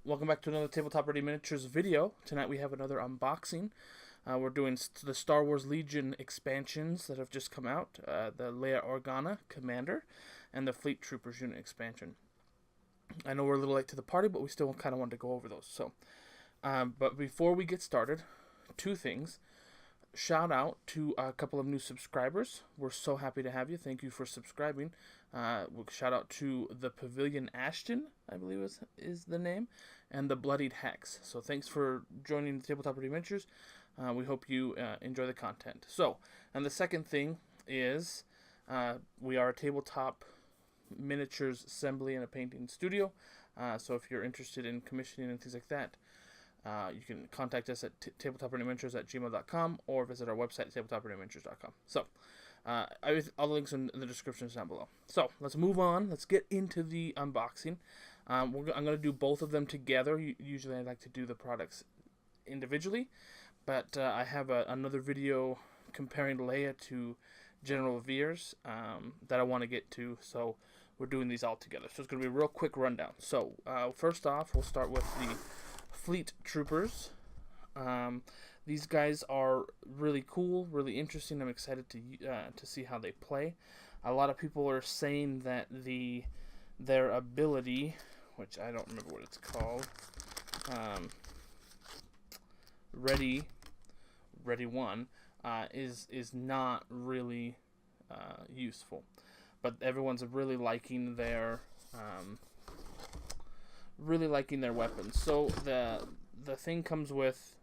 Welcome back to another Tabletop Ready Miniatures video. Tonight we have another unboxing. We're doing the Star Wars Legion expansions that have just come out. The Leia Organa Commander and the Fleet Troopers unit expansion. I know we're a little late to the party, but we still kind of wanted to go over those. But before we get started, two things. Shout out to a couple of new subscribers. We're so happy to have you. Thank you for subscribing. Shout out to the Pavilion Ashton, I believe is the name, and the Bloodied Hex. So thanks for joining the Tabletop Ready Miniatures. We hope you enjoy the content. And the second thing is we are a tabletop miniatures assembly and a painting studio. So if you're interested in commissioning and things like that, you can contact us at tabletopreadyminiatures@gmail.com or visit our website, tabletopreadyminiatures.com. All the links in the description down below. So, let's move on. Let's get into the unboxing. I'm going to do both of them together. Usually I like to do the products individually, but I have another video comparing Leia to General Veers that I want to get to, so we're doing these all together. So it's going to be a real quick rundown. So, first off, we'll start with the Fleet Troopers. These guys are really cool, really interesting. I'm excited to see how they play. A lot of people are saying that their ability, which I don't remember what it's called, Ready 1, is not really useful. But everyone's really liking their weapons. So the thing comes with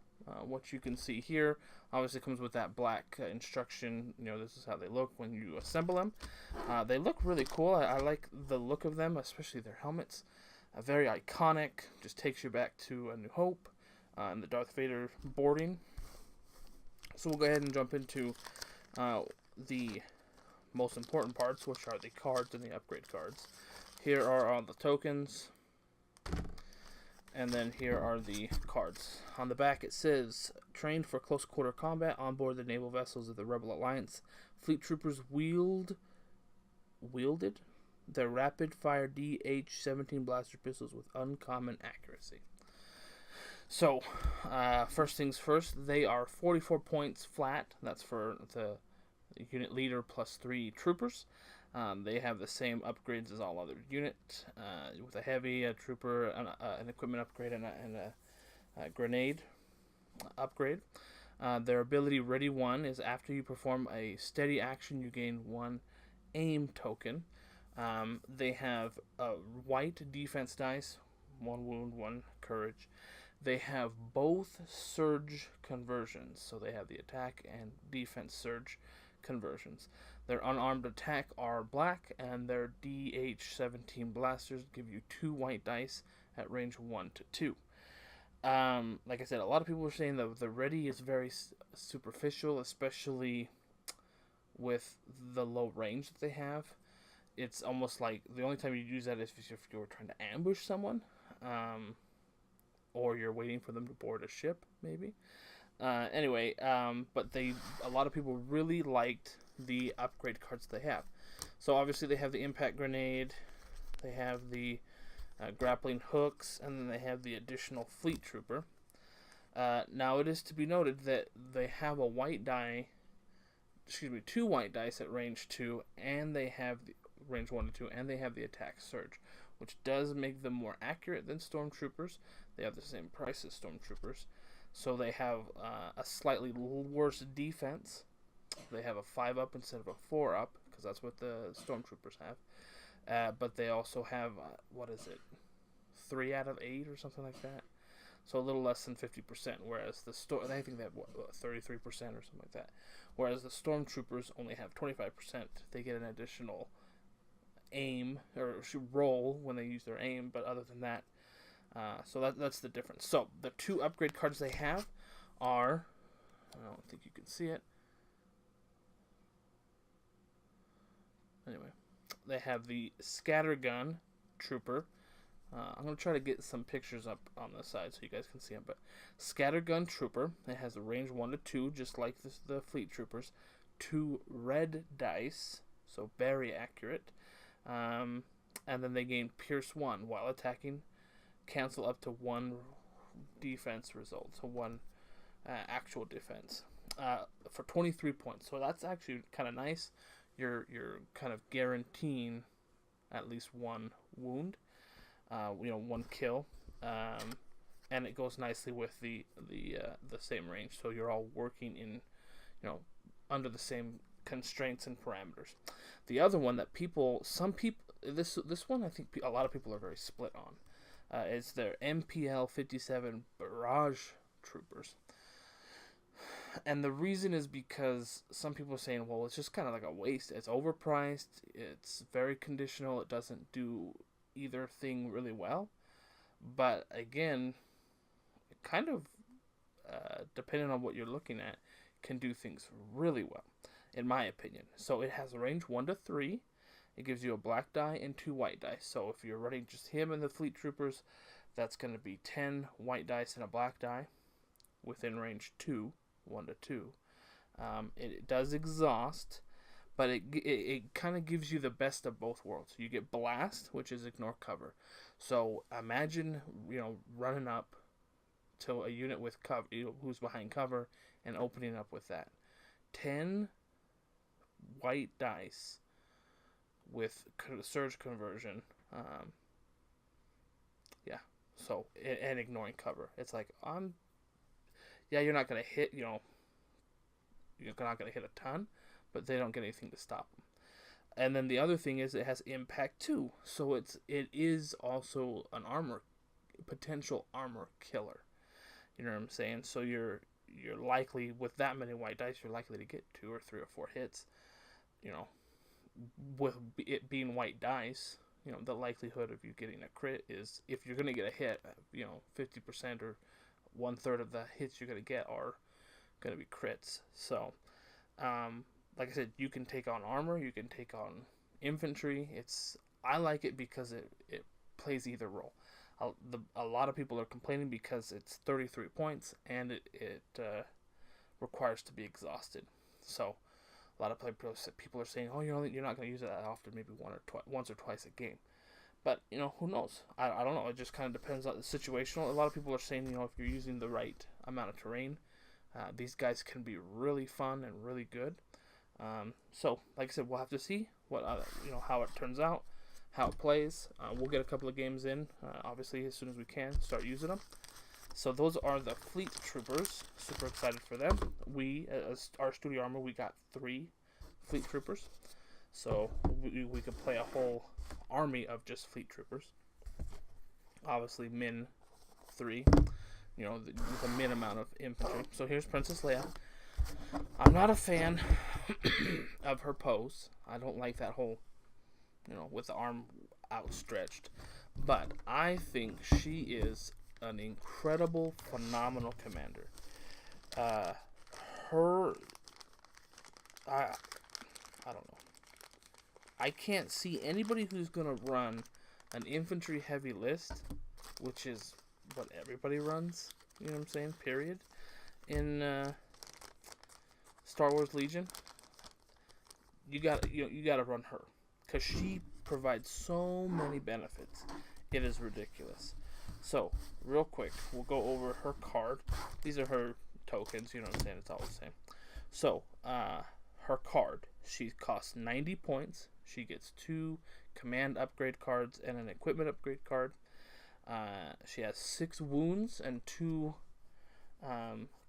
what you can see here. Obviously comes with that black instruction. This is how they look when you assemble them. They look really cool. I like the look of them, especially their helmets. Very iconic. Just takes you back to A New Hope and the Darth Vader boarding. So we'll go ahead and jump into the most important parts, which are the cards and the upgrade cards. Here are all the tokens. And then here are the cards. On the back it says, trained for close quarter combat on board the naval vessels of the Rebel Alliance. Fleet Troopers wielded their rapid-fire DH-17 blaster pistols with uncommon accuracy. So, first things first, they are 44 points flat. That's for the unit leader plus 3 troopers. They have the same upgrades as all other units, with a heavy, a trooper, an equipment upgrade, and a grenade upgrade. Their ability Ready 1 is after you perform a steady action, you gain 1 aim token. They have a white defense dice, 1 wound, 1 courage. They have both surge conversions, so they have the attack and defense surge conversions. Their unarmed attack are black, and their DH-17 blasters give you 2 white dice at range 1 to 2. Like I said, a lot of people are saying that the Ready is very superficial, especially with the low range that they have. It's almost like the only time you use that is if you're trying to ambush someone, or you're waiting for them to board a ship, maybe. But a lot of people really liked the upgrade cards they have. So obviously they have the impact grenade, they have the grappling hooks, and then they have the additional Fleet Trooper. Now it is to be noted that they have a two white dice at range 2, and they have the range 1 to 2, and they have the attack surge, which does make them more accurate than Stormtroopers. They have the same price as Stormtroopers. So they have a slightly worse defense. They have a 5-up instead of a 4-up, because that's what the Stormtroopers have. But they also have, 3 out of 8 or something like that. So a little less than 50%, whereas I think they have 33% or something like that. Whereas the Stormtroopers only have 25%. They get an additional aim, or roll when they use their aim, but other than that, so that's the difference. So the 2 upgrade cards they have are, I don't think you can see it. Anyway, they have the Scattergun Trooper. I'm going to try to get some pictures up on the side so you guys can see them. But Scattergun Trooper, it has a range 1 to 2, just like the Fleet Troopers. 2 red dice, so very accurate. And then they gain Pierce 1 while attacking cancel up to one defense result, so one actual defense, for 23 points. So that's actually kind of nice. You're kind of guaranteeing at least one wound, one kill, and it goes nicely with the same range. So you're all working in, under the same constraints and parameters. The other one that this one I think a lot of people are very split on, is their MPL 57 Barrage Troopers. And the reason is because some people are saying, well, it's just kind of like a waste. It's overpriced. It's very conditional. It doesn't do either thing really well. But again, kind of, depending on what you're looking at, can do things really well, in my opinion. So it has a range 1 to 3. It gives you a black die and 2 white dice. So if you're running just him and the Fleet Troopers, that's going to be 10 white dice and a black die within range 2. 1 to 2. It does exhaust, but it kind of gives you the best of both worlds. You get blast, which is ignore cover. So imagine running up to a unit with cover, who's behind cover, and opening up with that 10 white dice with surge conversion. So and ignoring cover. It's like you're not going to hit, you're not going to hit a ton, but they don't get anything to stop them. And then the other thing is it has impact too. So it is also an potential armor killer. You know what I'm saying? So you're likely, with that many white dice, you're likely to get 2 or 3 or 4 hits. With it being white dice, the likelihood of you getting a crit is, if you're going to get a hit, 50% or 1/3 of the hits you're going to get are going to be crits. So, like I said, you can take on armor, you can take on infantry. I like it because it plays either role. A lot of people are complaining because it's 33 points and it requires to be exhausted. So a lot of people are saying, oh, you're not going to use it that often, maybe once or twice a game. But, who knows? I don't know. It just kind of depends on the situational. A lot of people are saying, if you're using the right amount of terrain, these guys can be really fun and really good. So, like I said, we'll have to see how it turns out, how it plays. We'll get a couple of games in, obviously, as soon as we can, start using them. So those are the Fleet Troopers. Super excited for them. We, as our studio armor, we got 3 Fleet Troopers. So we could play a whole army of just Fleet Troopers. Obviously, min 3. The min amount of infantry. So here's Princess Leia. I'm not a fan of her pose. I don't like that whole, with the arm outstretched. But I think she is an incredible, phenomenal commander. I don't know. I can't see anybody who's going to run an infantry heavy list, which is what everybody runs, you know what I'm saying, period, in Star Wars Legion. You got to run her, because she provides so many benefits. It is ridiculous. So, real quick, we'll go over her card. These are her tokens, you know what I'm saying, it's all the same. So, her card, she costs 90 points. She gets 2 command upgrade cards and an equipment upgrade card. She has 6 wounds and 2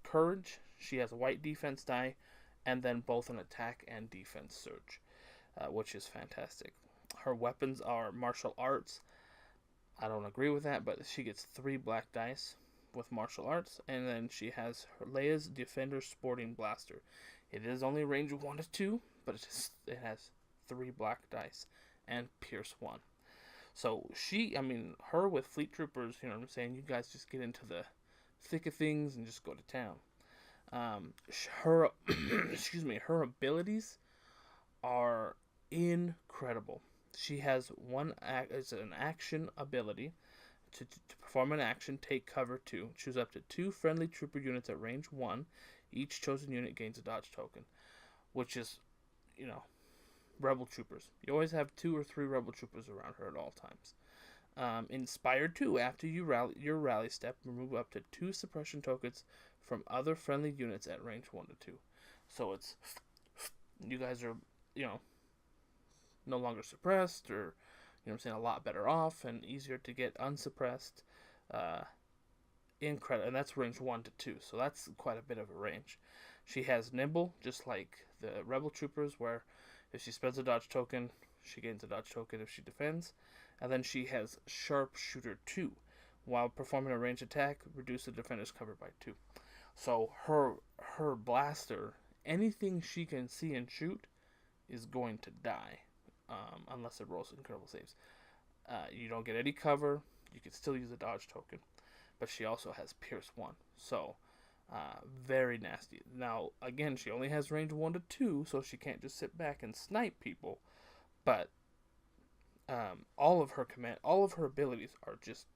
courage. She has a white defense die, and then both an attack and defense surge, which is fantastic. Her weapons are martial arts. I don't agree with that, but she gets 3 black dice with martial arts, and then she has her Leia's Defender Sporting Blaster. It is only range 1 to 2, but it has 3 black dice and Pierce 1. So her with Fleet Troopers, you know what I'm saying, you guys just get into the thick of things and just go to town. Her her abilities are incredible. She has it's an action ability. To perform an action, take cover 2. Choose up to 2 friendly trooper units at range 1. Each chosen unit gains a dodge token, which is, rebel troopers. You always have 2 or 3 rebel troopers around her at all times. Inspired 2. After your rally step, remove up to 2 suppression tokens from other friendly units at range 1 to 2. So it's, you guys are, no longer suppressed, or, a lot better off and easier to get unsuppressed. Incredible. And that's range 1 to 2. So that's quite a bit of a range. She has Nimble, just like the Rebel Troopers, where if she spends a dodge token, she gains a dodge token if she defends. And then she has Sharpshooter 2. While performing a range attack, reduce the defender's cover by 2. So her blaster, anything she can see and shoot, is going to die, unless it rolls incredible saves. You don't get any cover. You can still use a dodge token. But she also has Pierce 1. So, very nasty. Now, again, she only has range 1 to 2, so she can't just sit back and snipe people. But all of her abilities are just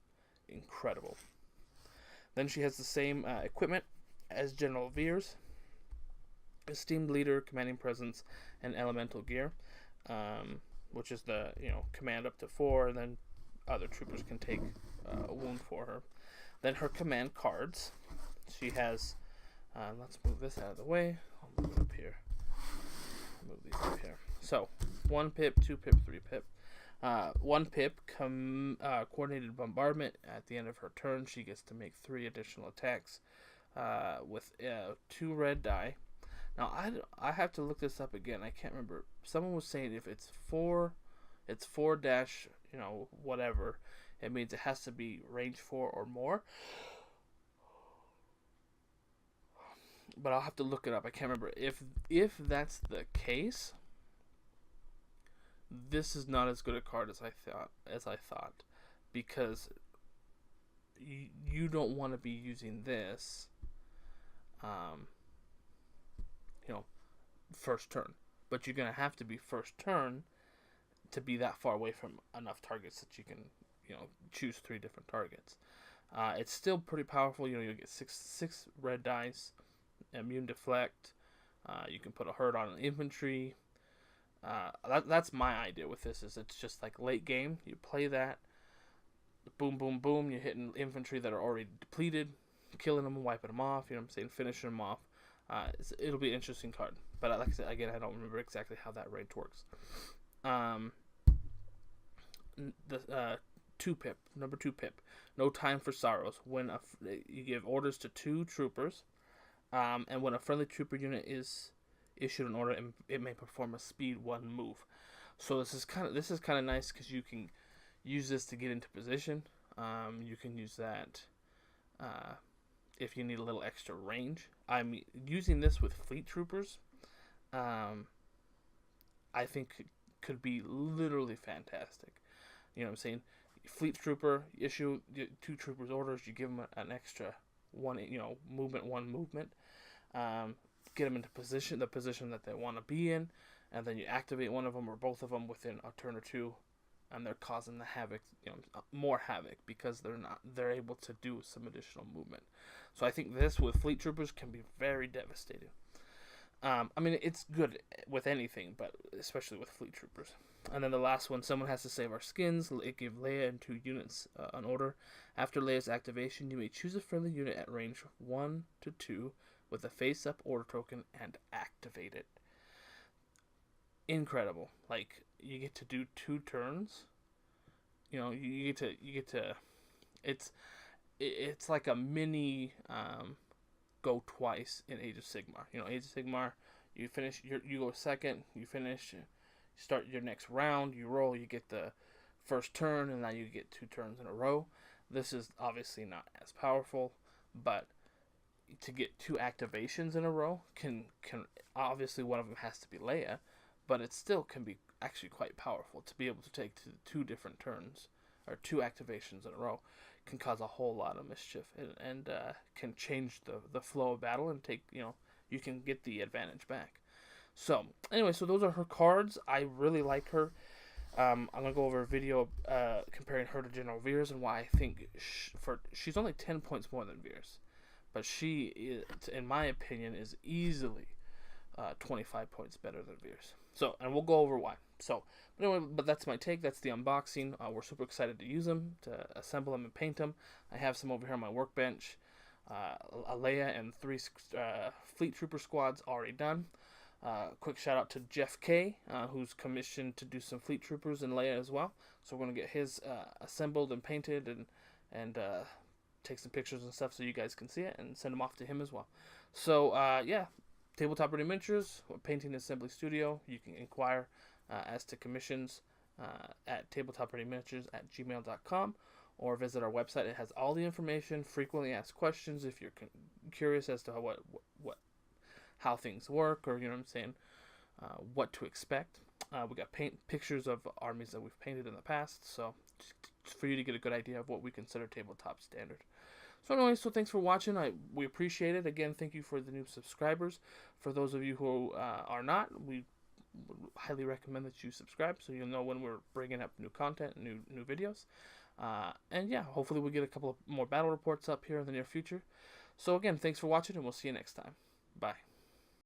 incredible. Then she has the same equipment as General Veers: Esteemed Leader, Commanding Presence, and Elemental Gear, which is the command up to 4, and then other troopers can take a wound for her. Then her command cards. She has, let's move this out of the way. I'll move it up here. Move these up here. So, 1 pip, 2 pip, 3 pip. 1 pip, coordinated bombardment. At the end of her turn, she gets to make 3 additional attacks with 2 red die. Now, I have to look this up again. I can't remember. Someone was saying if it's 4 dash, whatever, it means it has to be range 4 or more. But I'll have to look it up. I can't remember. If that's the case, this is not as good a card as I thought, because you don't want to be using this, first turn. But you're gonna have to be first turn to be that far away from enough targets that you can, choose 3 different targets. It's still pretty powerful. You'll get 6 red dice, immune deflect. You can put a hurt on an infantry. That's my idea with this. Is it's just like late game. You play that. Boom, boom, boom. You're hitting infantry that are already depleted, killing them, wiping them off. Finishing them off. It'll be an interesting card. But like I said, again, I don't remember exactly how that range works. The 2 pip, number 2 pip. No Time for Sorrows. When you give orders to 2 troopers, and when a friendly trooper unit is issued an order, it may perform a speed 1 move. So this is kind of nice because you can use this to get into position. You can use that if you need a little extra range. I'm using this with fleet troopers. I think could be literally fantastic. You know what I'm saying? Fleet trooper, issue 2 troopers orders, you give them an extra 1, movement, 1 movement. Get them into position, the position that they want to be in, and then you activate one of them or both of them within a turn or 2, and they're causing the havoc, more havoc, because they're able to do some additional movement. So I think this with fleet troopers can be very devastating. It's good with anything, but especially with fleet troopers. And then the last one, someone has to save our skins. Give Leia and 2 units an order. After Leia's activation, you may choose a friendly unit at range 1 to 2 with a face-up order token and activate it. Incredible! Like, you get to do 2 turns. You get to. It's like a mini. Go twice in Age of Sigmar. Age of Sigmar, you finish, you go second, you finish, you start your next round, you roll, you get the first turn, and now you get 2 turns in a row. This is obviously not as powerful, but to get 2 activations in a row can obviously one of them has to be Leia, but it still can be actually quite powerful to be able to take 2 different turns or 2 activations in a row. Can cause a whole lot of mischief and can change the flow of battle and take, you can get the advantage back. So anyway, so those are her cards. I really like her. I'm gonna go over a video comparing her to General Veers and why I think she's only 10 points more than Veers, but she is, in my opinion, is easily 25 points better than Veer's. So, and we'll go over why. So, but anyway, but that's my take. That's the unboxing. We're super excited to use them, to assemble them and paint them. I have some over here on my workbench. A Leia and 3 Fleet Trooper squads already done. Quick shout out to Jeff K, who's commissioned to do some Fleet Troopers and Leia as well. So we're going to get his assembled and painted and take some pictures and stuff so you guys can see it and send them off to him as well. So, yeah, Tabletop Ready Miniatures, Painting Assembly Studio. You can inquire as to commissions at tabletopreadyminiatures@gmail.com, or visit our website. It has all the information, frequently asked questions if you're curious as to how things work, or, you know what I'm saying, what to expect. We got pictures of armies that we've painted in the past, so just for you to get a good idea of what we consider tabletop standard. So anyway, so thanks for watching. We appreciate it. Again, thank you for the new subscribers. For those of you who are not, we would highly recommend that you subscribe so you'll know when we're bringing up new content, new videos. And yeah, hopefully we'll get a couple of more battle reports up here in the near future. So again, thanks for watching, and we'll see you next time. Bye.